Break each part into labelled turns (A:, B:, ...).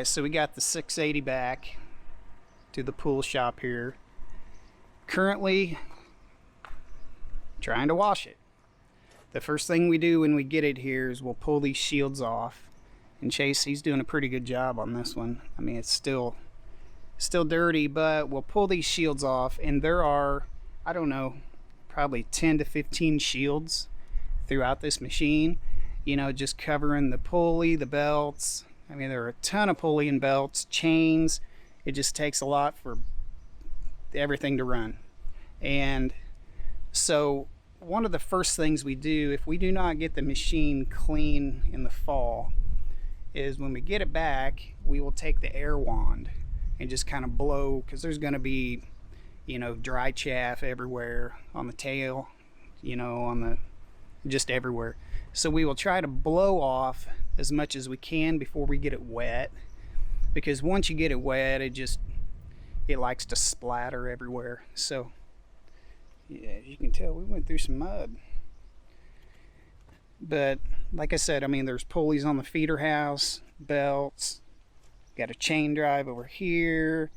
A: Alright, so we got the 680 back to the pool shop here. Currently trying to wash it. The first thing we do when we get it here is we'll pull these shields off. And Chase, he's doing a pretty good job on this one. I mean, it's still dirty, but we'll pull these shields off, and there are, I don't know, probably 10 to 15 shields throughout this machine, you know, just covering the pulley, the belts. I mean, there are a ton of pulley and belts, chains. It just takes a lot for everything to run. And so one of the first things we do, if we do not get the machine clean in the fall, is when we get it back, we will take the air wand and just kind of blow, because there's going to be, you know, dry chaff everywhere on the tail, you know, on the, just everywhere. So we will try to blow off as much as we can before we get it wet, because once you get it wet, it likes to splatter everywhere. So yeah, as you can tell, we went through some mud. But like I said, I mean, there's pulleys on the feeder house, belts, got a chain drive over here.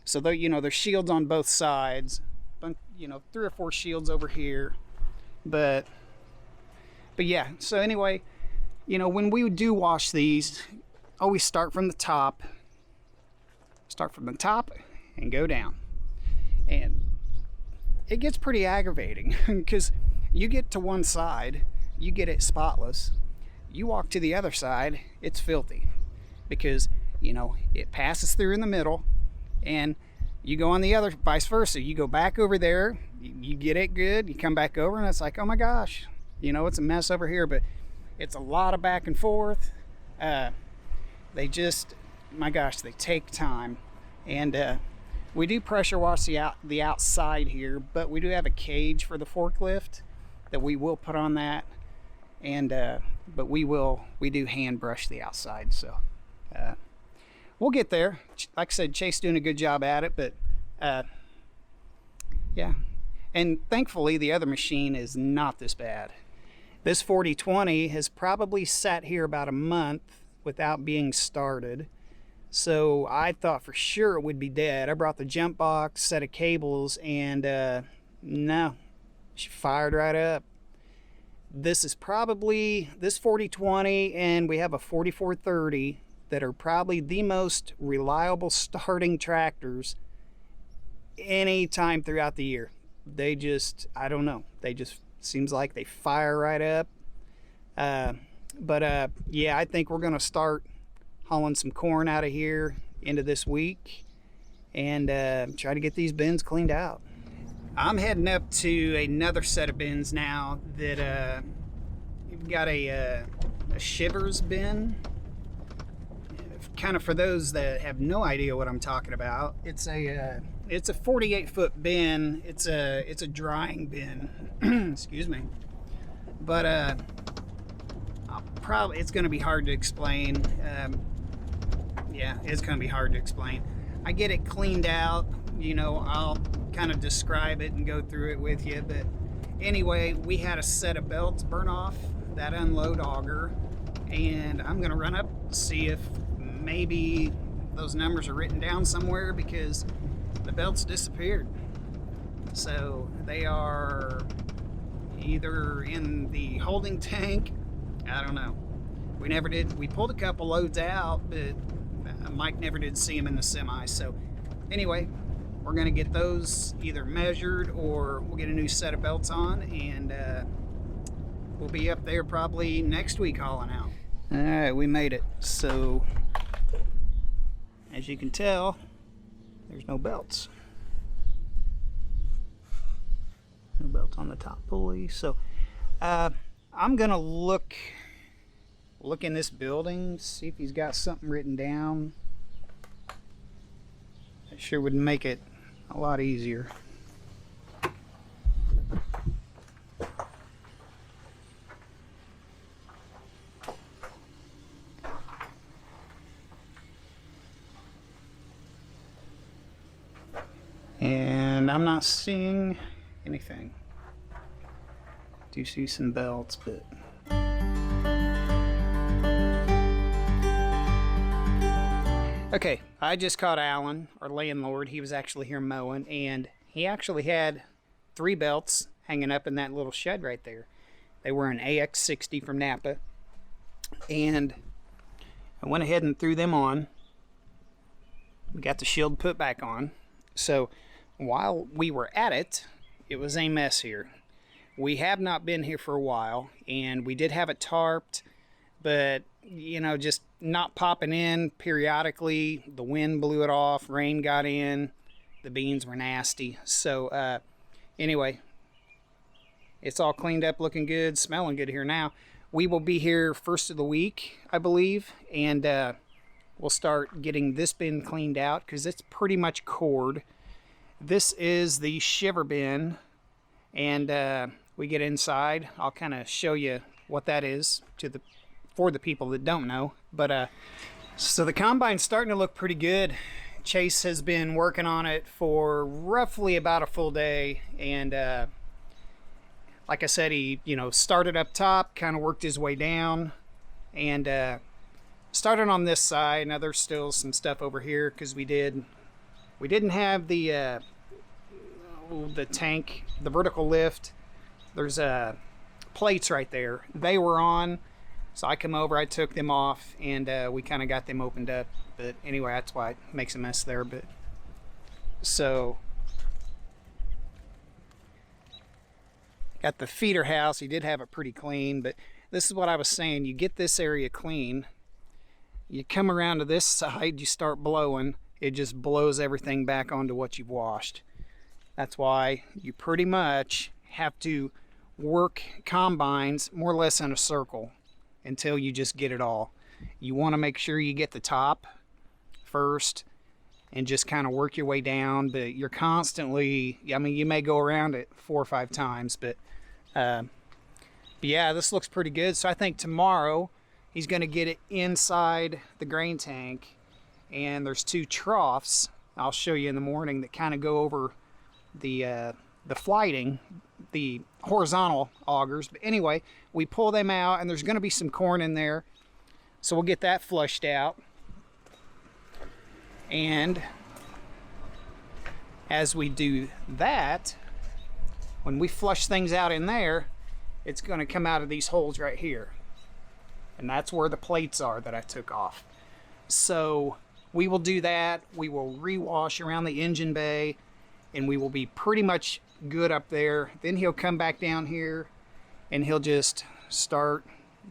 A: So though, you know, there's shields on both sides, you know, 3 or 4 shields over here. But yeah, so anyway, you know, when we do wash these, always start from the top and go down. And it gets pretty aggravating because you get to one side, you get it spotless. You walk to the other side, it's filthy, because, you know, it passes through in the middle, and you go on the other, vice versa. You go back over there, you get it good, you come back over, and it's like, oh my gosh, you know, it's a mess over here. But it's a lot of back and forth. They just, my gosh, they take time. And we do pressure wash the outside here, but we do have a cage for the forklift that we will put on that. And but we do hand brush the outside. So we'll get there. Like I said, Chase doing a good job at it, but yeah. And thankfully the other machine is not this bad. This 4020 has probably sat here about a month without being started. So I thought for sure it would be dead. I brought the jump box, set of cables, and no, she fired right up. This is probably, this 4020, and we have a 4430 that are probably the most reliable starting tractors any time throughout the year. They just, I don't know, they just seems like they fire right up. But yeah, I think we're gonna start hauling some corn out of here into this week and try to get these bins cleaned out. I'm heading up to another set of bins now that you've got a shivers bin. Kind of for those that have no idea what I'm talking about, it's a 48-foot bin. It's a drying bin. Excuse me. But it's going to be hard to explain. Yeah, it's going to be hard to explain. I get it cleaned out, you know, I'll kind of describe it and go through it with you. But anyway, we had a set of belts burn off that unload auger, and I'm going to run up, see if maybe those numbers are written down somewhere, because the belts disappeared. So they are either in the holding tank, I don't know. We never did, we pulled a couple loads out, but Mike never did see them in the semi. So anyway, we're gonna get those either measured, or we'll get a new set of belts on, and we'll be up there probably next week hauling out. All right, we made it. So as you can tell, there's no belts. No belt on the top pulley. So I'm gonna look in this building, see if he's got something written down. That sure would make it a lot easier. And I'm not seeing anything. Do see some belts, but Okay, I just caught Alan, our landlord. He was actually here mowing, and he actually had 3 belts hanging up in that little shed right there. They were an AX60 from Napa, and I went ahead and threw them on. We got the shield put back on. So while we were at it, it was a mess here. We have not been here for a while, and we did have it tarped, but you know, just not popping in periodically. The wind blew it off, rain got in, the beans were nasty. So anyway, it's all cleaned up, looking good, smelling good here now. We will be here first of the week, I believe, and we'll start getting this bin cleaned out because it's pretty much cored. This is the shiver bin, and we get inside. I'll kind of show you what that is for the people that don't know. But so the combine's starting to look pretty good. Chase has been working on it for roughly about a full day, and like I said, he started up top, kind of worked his way down, and started on this side. Now there's still some stuff over here because we didn't have the tank, the vertical lift. There's plates right there. They were on, so I come over, I took them off, and we kind of got them opened up. But anyway, that's why it makes a mess there. But so got the feeder house. He did have it pretty clean, but this is what I was saying. You get this area clean, you come around to this side, you start blowing, it just blows everything back onto what you've washed. That's why you pretty much have to work combines more or less in a circle until you just get it all. You want to make sure you get the top first and just kind of work your way down, but you're constantly, I mean, you may go around it 4 or 5 times, but yeah, this looks pretty good. So I think tomorrow he's going to get it inside the grain tank, and there's 2 troughs I'll show you in the morning that kind of go over the flighting, the horizontal augers. But anyway, we pull them out, and there's going to be some corn in there, so we'll get that flushed out. And as we do that, when we flush things out in there, it's going to come out of these holes right here, and that's where the plates are that I took off. So we will do that. We will rewash around the engine bay, and we will be pretty much good up there. Then he'll come back down here, and he'll just start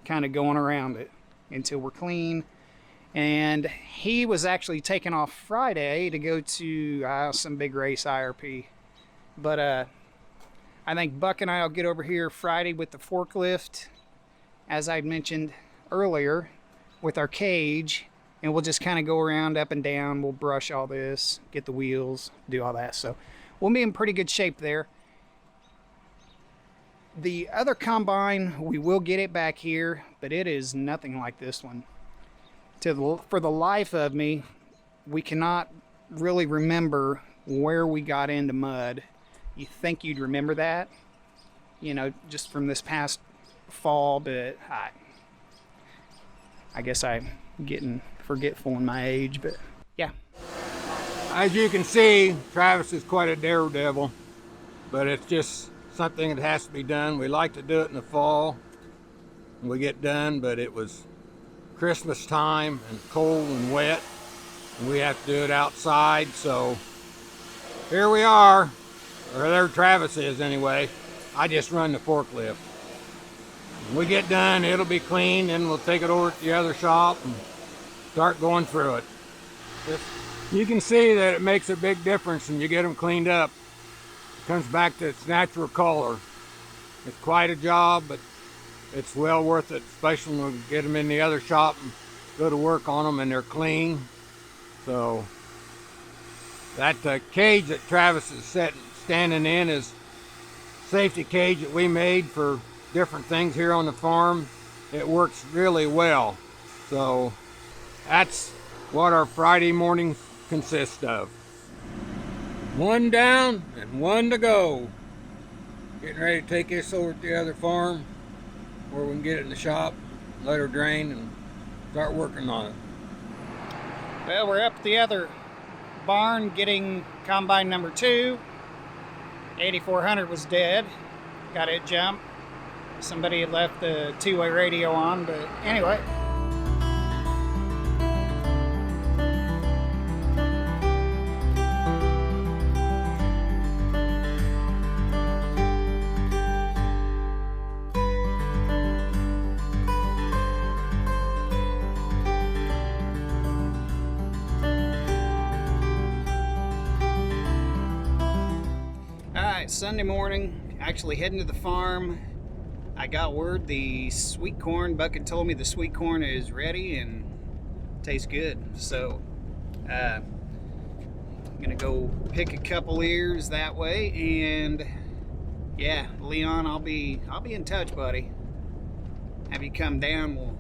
A: kind of going around it until we're clean. And he was actually taken off Friday to go to some big race IRP. But I think Buck and I will get over here Friday with the forklift, as I mentioned earlier, with our cage, and we'll just kind of go around up and down. We'll brush all this, get the wheels, do all that. So we'll be in pretty good shape there. The other combine, we will get it back here, but it is nothing like this one. For the life of me, we cannot really remember where we got into mud. You think you'd remember that, just from this past fall, but I guess I'm getting forgetful in my age, but yeah.
B: As you can see, Travis is quite a daredevil, but it's just something that has to be done. We like to do it in the fall when we get done, but it was Christmas time and cold and wet, and we have to do it outside. So here we are, or there Travis is anyway. I just run the forklift. When we get done, it'll be clean, and we'll take it over to the other shop and start going through it. You can see that it makes a big difference when you get them cleaned up. It comes back to its natural color. It's quite a job, but it's well worth it, especially when we get them in the other shop and go to work on them and they're clean. So that cage that Travis is standing in is a safety cage that we made for different things here on the farm. It works really well. So that's what our Friday morning consists of. 1 down and 1 to go. Getting ready to take this over to the other farm where we can get it in the shop, let her drain, and start working on it.
A: Well, we're up the other barn getting combine number 2. 8400 was dead. Got it jumped. Somebody had left the two-way radio on, but anyway. Sunday morning, actually heading to the farm. I got word the sweet corn, Bucket told me the sweet corn is ready and tastes good. So I'm gonna go pick a couple ears that way, and yeah, Leon, I'll be in touch, buddy. Have you come down, we'll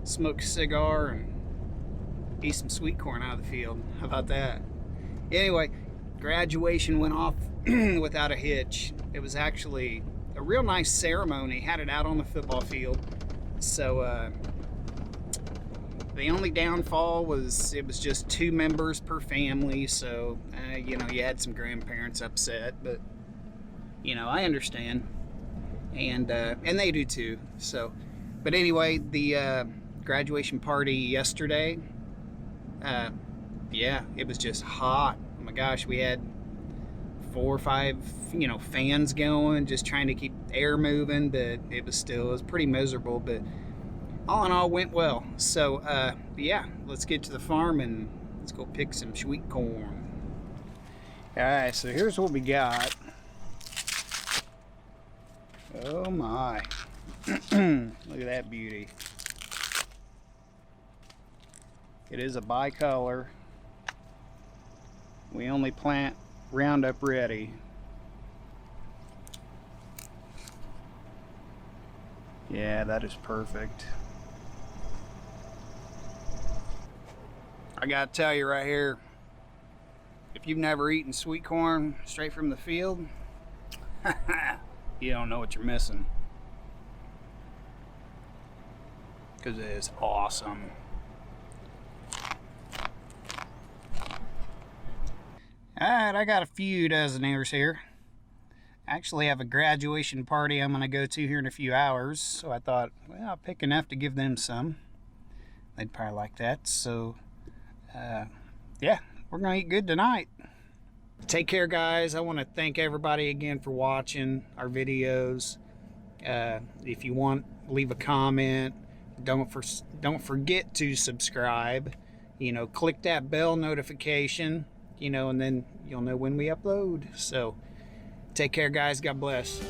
A: smoke a cigar and eat some sweet corn out of the field. How about that? Anyway, graduation went off without a hitch. It was actually a real nice ceremony. Had it out on the football field. So the only downfall was it was just 2 members per family. So you know, you had some grandparents upset, but you know, I understand, and they do too. So, but anyway, the graduation party yesterday. Yeah, it was just hot. Oh my gosh, we had 4 or 5, you know, fans going, just trying to keep air moving, but it was pretty miserable, but all in all went well. So yeah, let's get to the farm and let's go pick some sweet corn. All right, so here's what we got. Oh my. Look at that beauty. It is a bicolor. We only plant Roundup Ready. Yeah, that is perfect. I gotta tell you right here, if you've never eaten sweet corn straight from the field, you don't know what you're missing. Because it is awesome. Alright, I got a few dozen ears here. I actually have a graduation party I'm going to go to here in a few hours, so I thought, well, I'll pick enough to give them some. They'd probably like that, so yeah, we're going to eat good tonight. Take care, guys. I want to thank everybody again for watching our videos. If you want, leave a comment. Don't forget to subscribe. You know, click that bell notification. You know, and then you'll know when we upload. So take care, guys. God bless.